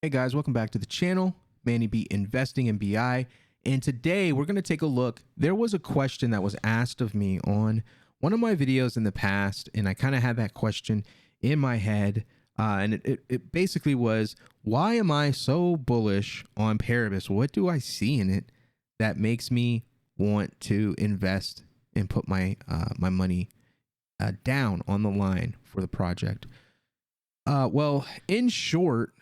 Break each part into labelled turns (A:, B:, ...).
A: Hey guys, welcome back to the channel, Manny B Investing in BI. And today we're going to take a look. There was a question that was asked of me on one of my videos in the past, and I kind of had that question in my head. And it basically was, why am I so bullish on Paribus? What do I see in it that makes me want to invest and put my my money down on the line for the project? Well, in short,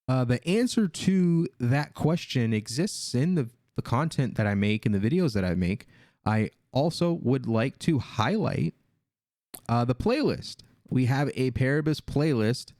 A: the answer to that question exists in the content that I make and the videos that I make. I also would like to highlight the playlist. We have a Paribus playlist.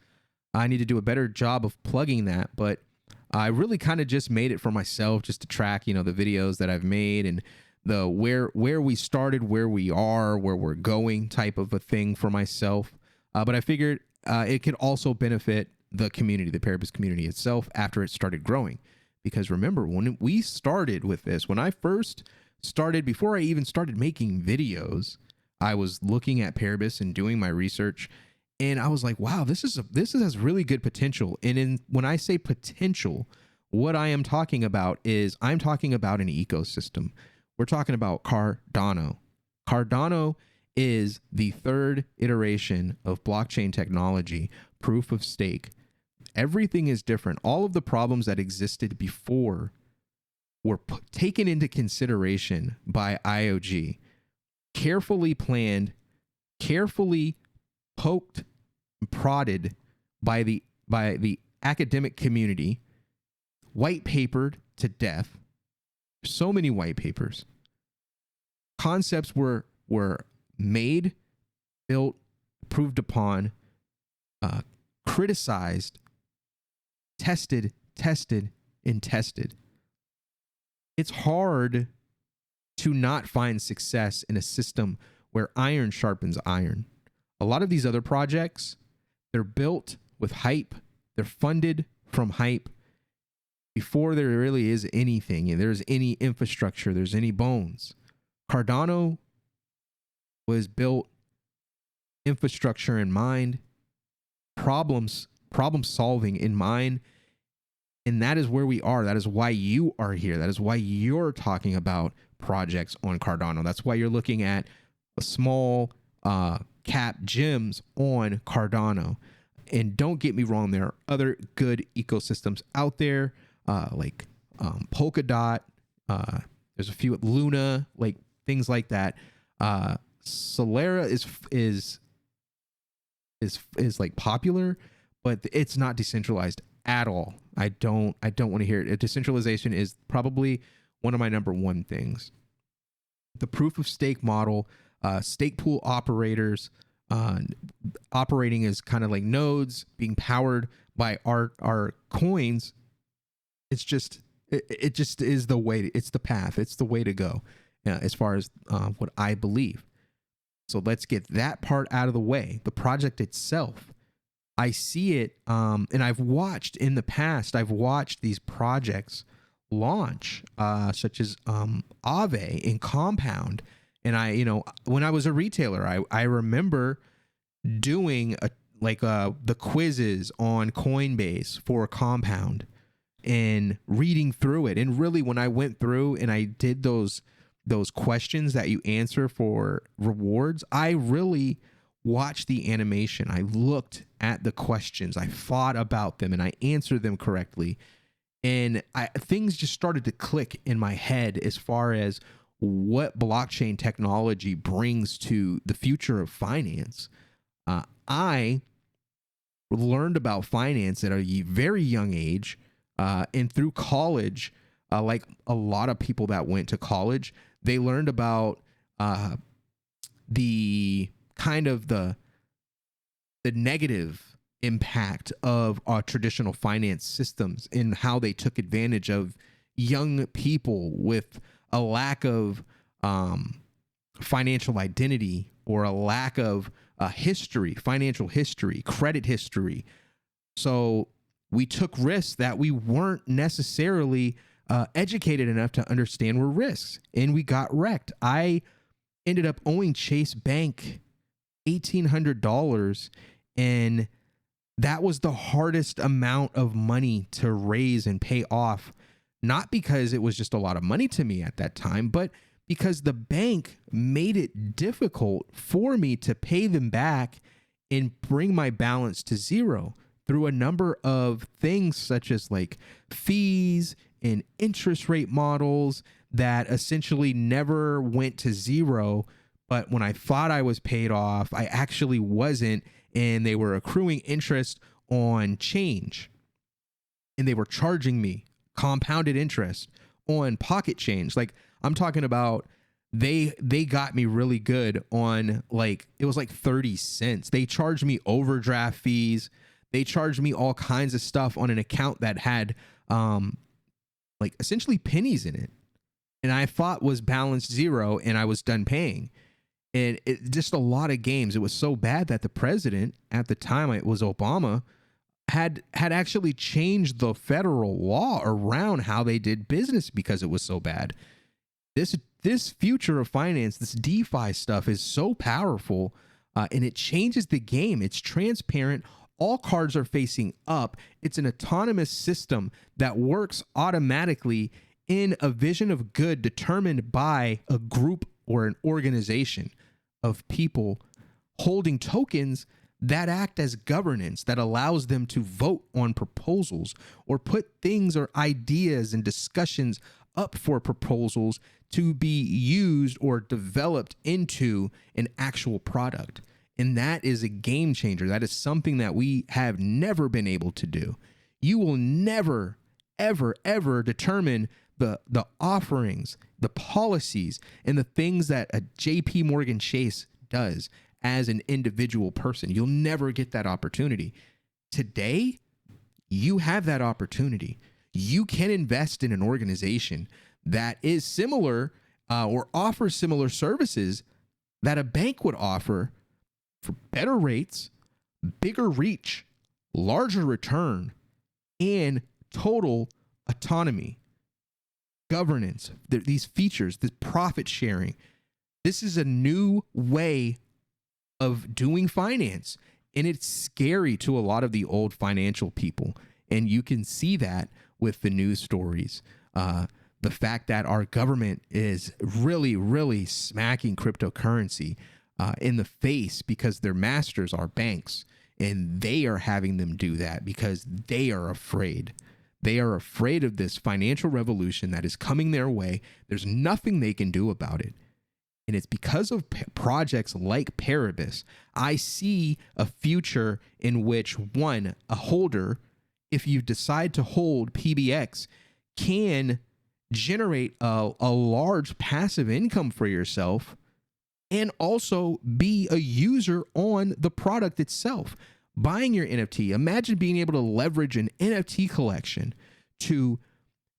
A: I need to do a better job of plugging that, but I really kind of just made it for myself, just to track, the videos that I've made and the where we started, where we are, where we're going type of a thing for myself. But I figured it could also benefit the community, the Paribus community itself, after it started growing. Because remember, when we started with this, when I first started, before I even started making videos, I was looking at Paribus and doing my research, and I was like, wow, this has really good potential. And when I say potential, what I am talking about is I'm talking about an ecosystem. We're talking about Cardano. Cardano is the third iteration of blockchain technology, proof of stake. Everything is different. All of the problems that existed before were taken into consideration by IOG, carefully planned, carefully poked and prodded by the academic community, white papered to death. So many white papers. Concepts were made, built, proved upon, criticized, tested, and tested. It's hard to not find success in a system where iron sharpens iron. A lot of these other projects, they're built with hype. They're funded from hype before there really is anything, and there's any infrastructure, there's any bones. Cardano was built infrastructure in mind, problem solving in mind, and that is where we are. That is why you are here. That is why you're talking about projects on Cardano. That's why you're looking at a small cap gems on Cardano. And don't get me wrong, there are other good ecosystems out there, like Polkadot. There's a few, Luna, like things like that. Solera is like popular, but it's not decentralized at all. I don't want to hear it. Decentralization is probably one of my number one things. The proof of stake model, stake pool operators, operating as kind of like nodes being powered by our coins. It just is the way. It's the path. It's the way to go, as far as what I believe. So let's get that part out of the way. The project itself, I see it, and I've watched in the past, I've watched these projects launch, such as Aave and Compound. And when I was a retailer, I remember doing the quizzes on Coinbase for Compound and reading through it. And really, when I went through and I did those questions that you answer for rewards, I really watched the animation. I looked at the questions, I thought about them, and I answered them correctly. And things just started to click in my head as far as what blockchain technology brings to the future of finance. I learned about finance at a very young age, and through college, like a lot of people that went to college, they learned about the kind of the negative impact of our traditional finance systems and how they took advantage of young people with a lack of financial identity, or a lack of history, financial history, credit history. So we took risks that we weren't necessarily educated enough to understand were risks, and we got wrecked. I ended up owing Chase Bank $1,800, and that was the hardest amount of money to raise and pay off, not because it was just a lot of money to me at that time, but because the bank made it difficult for me to pay them back and bring my balance to zero through a number of things such as like fees and interest rate models that essentially never went to zero. But when I thought I was paid off, I actually wasn't, and they were accruing interest on change, and they were charging me compounded interest on pocket change. Like, I'm talking about, they got me really good on, like, it was like 30 cents. They charged me overdraft fees. They charged me all kinds of stuff on an account that had like essentially pennies in it, and I thought was balanced zero, and I was done paying. And it just a lot of games. It was so bad that the president at the time, it was Obama, had actually changed the federal law around how they did business because it was so bad. This future of finance, this DeFi stuff is so powerful, and it changes the game. It's transparent. All cards are facing up. It's an autonomous system that works automatically in a vision of good determined by a group or an organization of people holding tokens that act as governance, that allows them to vote on proposals or put things or ideas and discussions up for proposals to be used or developed into an actual product. And that is a game changer. That is something that we have never been able to do. You will never, ever, ever determine the offerings, the policies, and the things that a JP Morgan Chase does as an individual person. You'll never get that opportunity. Today, you have that opportunity. You can invest in an organization that is similar or offers similar services that a bank would offer for better rates, bigger reach, larger return, and total autonomy, governance, these features, this profit sharing. This is a new way of doing finance, and it's scary to a lot of the old financial people. And you can see that with the news stories. The fact that our government is really, really smacking cryptocurrency in the face because their masters are banks, and they are having them do that because they are afraid. They are afraid of this financial revolution that is coming their way. There's nothing they can do about it. And it's because of projects like Paribus. I see a future in which, one, a holder, if you decide to hold PBX, can generate a large passive income for yourself and also be a user on the product itself. Buying your NFT, imagine being able to leverage an NFT collection to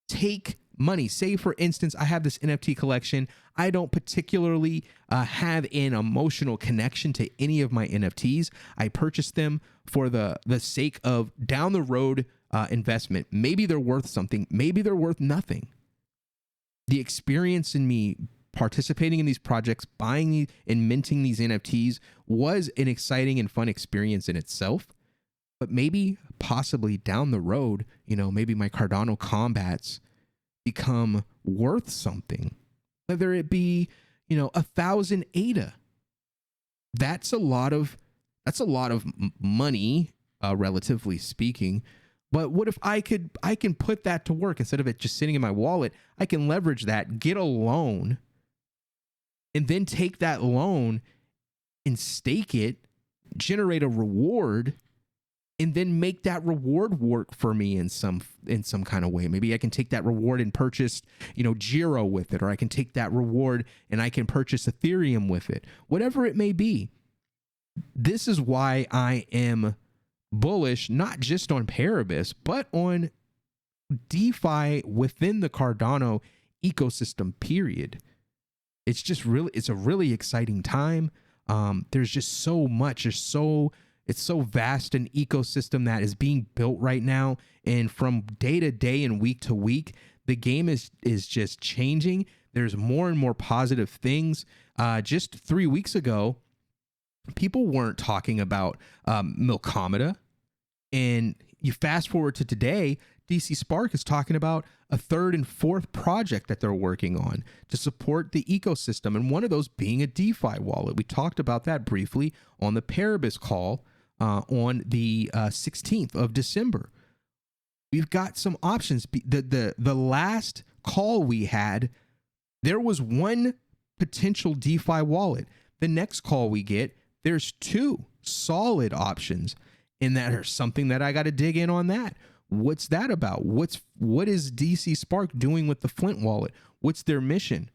A: take money. Say, for instance, I have this NFT collection. I don't particularly have an emotional connection to any of my NFTs. I purchased them for the sake of down the road investment. Maybe they're worth something. Maybe they're worth nothing. The experience in me participating in these projects, buying and minting these NFTs was an exciting and fun experience in itself. But maybe, possibly down the road, maybe my Cardano combats become worth something, whether it be 1,000 ADA. That's a lot of money, relatively speaking. But what if I can put that to work instead of it just sitting in my wallet? I can leverage that, get a loan, and then take that loan and stake it, generate a reward, and then make that reward work for me in some kind of way. Maybe I can take that reward and purchase, Giro with it, or I can take that reward and I can purchase Ethereum with it. Whatever it may be. This is why I am bullish, not just on Paribus, but on DeFi within the Cardano ecosystem, period. It's a really exciting time. There's just so much. It's so vast an ecosystem that is being built right now. And from day to day and week to week, the game is just changing. There's more and more positive things. Just 3 weeks ago, people weren't talking about Milkomeda. And you fast forward to today, DC Spark is talking about a third and fourth project that they're working on to support the ecosystem, and one of those being a DeFi wallet. We talked about that briefly on the Paribus call on the 16th of December. We've got some options. The last call we had, there was one potential DeFi wallet. The next call we get, there's two solid options, and that are something that I got to dig in on that. What's that about? What is DC Spark doing with the Flint wallet? What's their mission?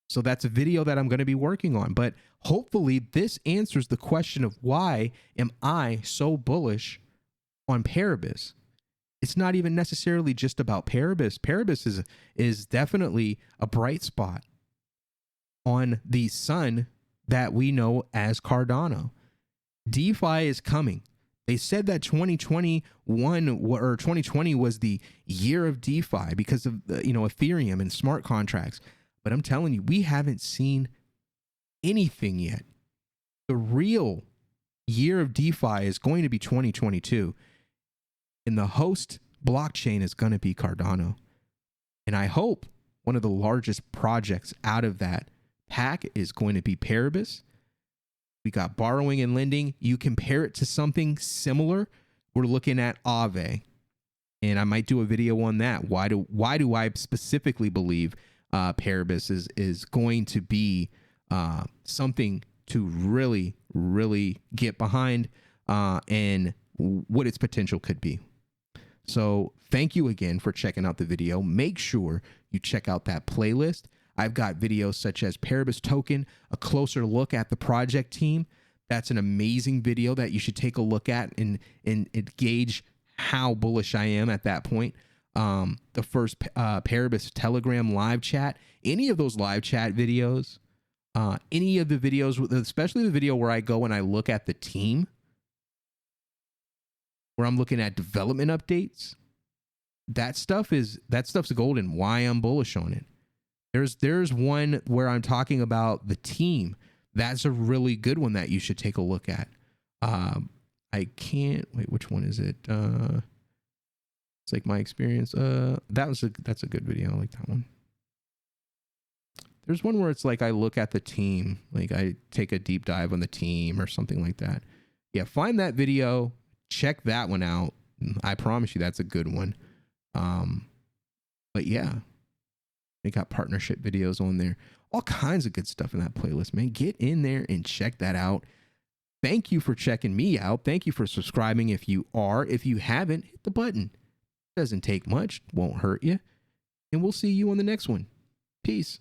A: So that's a video that I'm going to be working on, but hopefully this answers the question of why am I so bullish on Paribus? It's not even necessarily just about Paribus. Paribus is definitely a bright spot on the sun that we know as Cardano. DeFi is coming. They said that 2021 or 2020 was the year of DeFi because of Ethereum and smart contracts. But I'm telling you, we haven't seen anything yet. The real year of DeFi is going to be 2022. And the host blockchain is going to be Cardano. And I hope one of the largest projects out of that pack is going to be Paribus. We got borrowing and lending. You compare it to something similar, we're looking at Aave. And I might do a video on that. Why do I specifically believe Paribus is going to be something to really, really get behind and what its potential could be. So thank you again for checking out the video. Make sure you check out that playlist. I've got videos such as Paribus Token, a closer look at the project team. That's an amazing video that you should take a look at and gauge how bullish I am at that point. The first Paribus Telegram live chat, any of those live chat videos, any of the videos, especially the video where I go and I look at the team, where I'm looking at development updates, that stuff's golden. Why I'm bullish on it. There's one where I'm talking about the team. That's a really good one that you should take a look at. I can't wait. Which one is it? It's like my experience. That's a good video. I like that one. There's one where it's like I look at the team, like I take a deep dive on the team or something like that. Yeah, find that video. Check that one out. I promise you that's a good one. But yeah, they got partnership videos on there. All kinds of good stuff in that playlist, man. Get in there and check that out. Thank you for checking me out. Thank you for subscribing if you are. If you haven't, hit the button. Doesn't take much. Won't hurt you. And we'll see you on the next one. Peace.